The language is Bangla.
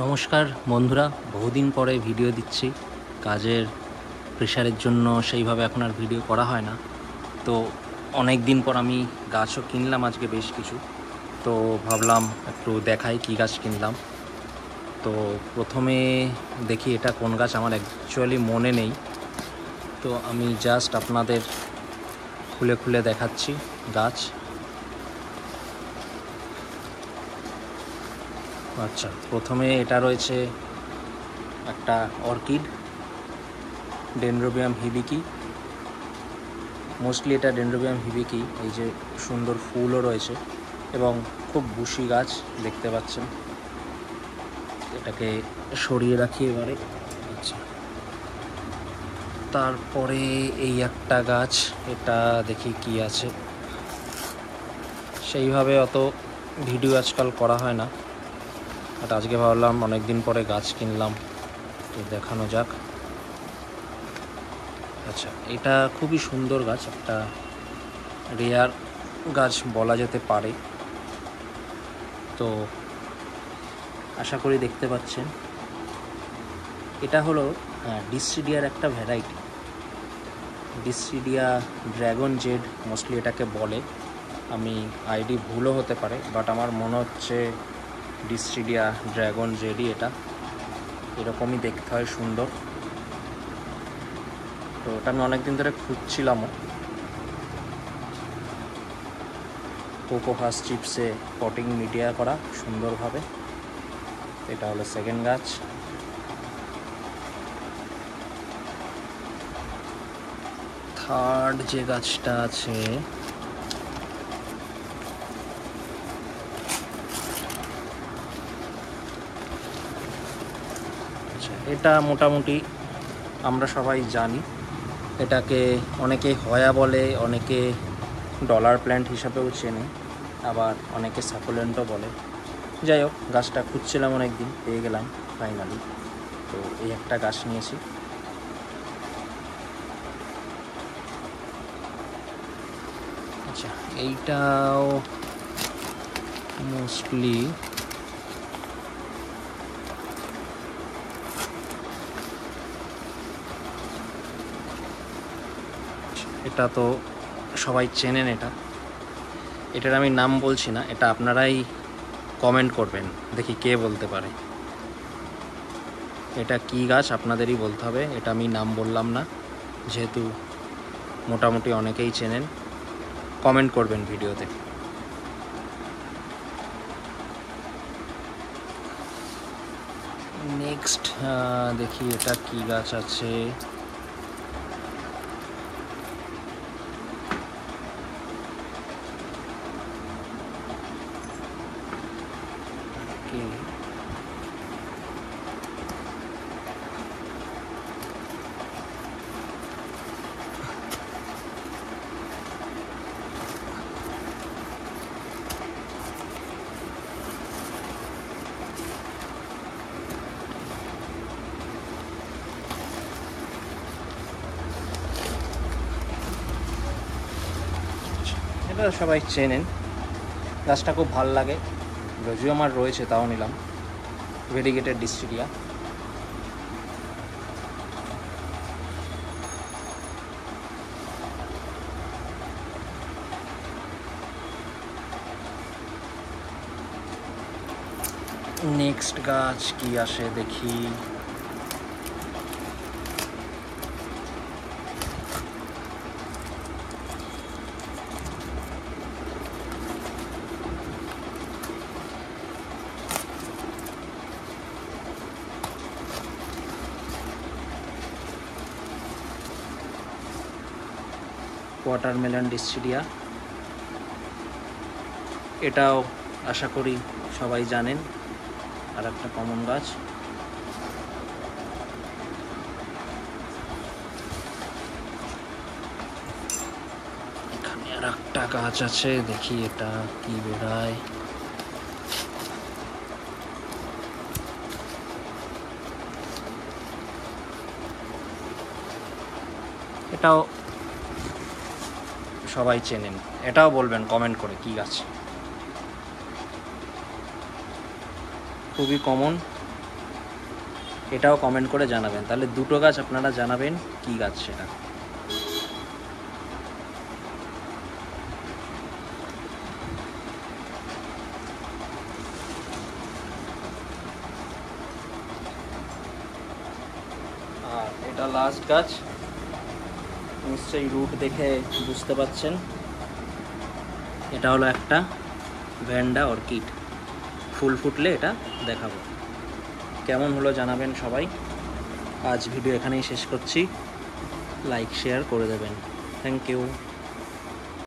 নমস্কার বন্ধুরা, বহুদিন পরে ভিডিও দিচ্ছি। কাজের প্রেশারের জন্য সেইভাবে এখন আর ভিডিও করা হয় না। তো অনেক দিন পর আমি গাছও কিনলাম আজকে বেশ কিছু। তো ভাবলাম একটু দেখাই কী গাছ কিনলাম। তো প্রথমে দেখি এটা কোন গাছ, আমার অ্যাকচুয়ালি মনে নেই। তো আমি জাস্ট আপনাদের খুলে খুলে দেখাচ্ছি গাছ। আচ্ছা, প্রথমে এটা রয়েছে একটা অর্কিড, ডেনড্রোবিয়াম হিবিকি। মোস্টলি এটা ডেনড্রোবিয়াম হিবিকি। এই যে সুন্দর ফুলও রয়েছে এবং খুব বুশি গাছ দেখতে পাচ্ছেন। এটাকে সরিয়ে রাখি এবারে। আচ্ছা, তারপরে এই একটা গাছ, এটা দেখি কি আছে। সেইভাবে অত ভিডিও আজকাল করা হয় না, বাট আজকে ভাবলাম অনেক দিন পরে গাছ কিনলাম, তো দেখানো যাক। আচ্ছা, এটা খুবই সুন্দর গাছ, একটা রেয়ার গাছ বলা যেতে পারে। তো আশা করি দেখতে পাচ্ছেন, এটা হলো ডিসিডিয়ার একটা ভ্যারাইটি, ডিসিডিয়া ড্র্যাগন জেড মোস্টলি এটাকে বলে। আমি আইডি ভুলও হতে পারে, বাট আমার মনে হচ্ছে ডিসিডিয়া ড্র্যাগন জেডই এটা। এরকমই দেখতে হয়, সুন্দর। তো ওটা আমি অনেকদিন ধরে খুঁজছিলামও। কোকোহাস চিপসে পটিং মিডিয়া করা সুন্দরভাবে। এটা হলো সেকেন্ড গাছ। থার্ড যে গাছটা আছে, আচ্ছা, এটা মোটামুটি আমরা সবাই জানি। এটাকে অনেকে হয়া বলে, অনেকে ডলার প্ল্যান্ট হিসাবেও চেনে, আবার অনেকে সাকুলেন্টও বলে। যাই হোক, গাছটা খুঁজছিলাম অনেক দিন, পেয়ে গেলাম ফাইনালি। তো এই একটা গাছ নিয়েছি। আচ্ছা, এইটাও মোস্টলি এটা তো সবাই চেনেন। এটার আমি নাম বলছি না, এটা আপনারাই কমেন্ট করবেন, দেখি কে বলতে পারে। এটা কি গাছ আপনাদেরই বলতে হবে, এটা আমি নাম বললাম না, যেহেতু মোটামুটি অনেকেই চেনেন। কমেন্ট করবেন ভিডিওতে। নেক্সট দেখি এটা কি গাছ আছে। এটা সবাই চেনেন, গাছটা খুব ভাল লাগে, যদিও আমার রয়েছে তাও নিলাম। ভেরিগেটেড ডিস্ট্রিডিয়া। নেক্সট গাছ কি আসে দেখি। ওয়াটারমেলন ডিস্ট্রিডিয়া। এটাও আশা করি সবাই জানেন, আর একটা কমন গাছ। এখানে আর একটা গাছ আছে, দেখি এটা কি বেড়ায়। এটাও সবাই চেনেন, এটাও বলবেন কমেন্ট করে কি গাছ। খুবই কমন, এটাও কমেন্ট করে জানাবেন। তাহলে দুটো গাছ আপনারা জানাবেন কী গাছ সেটা। আর এটা লাস্ট গাছ, নিশ্চয়ই রুট দেখে বুঝতে পাচ্ছেন। এটা হলো একটা ভ্যান্ডা অর্কিড, ফুল ফুটলে এটা দেখাবো। কেমন হলো জানাবেন সবাই। আজ ভিডিও এখানেই শেষ করছি, লাইক শেয়ার করে দেবেন। Thank you.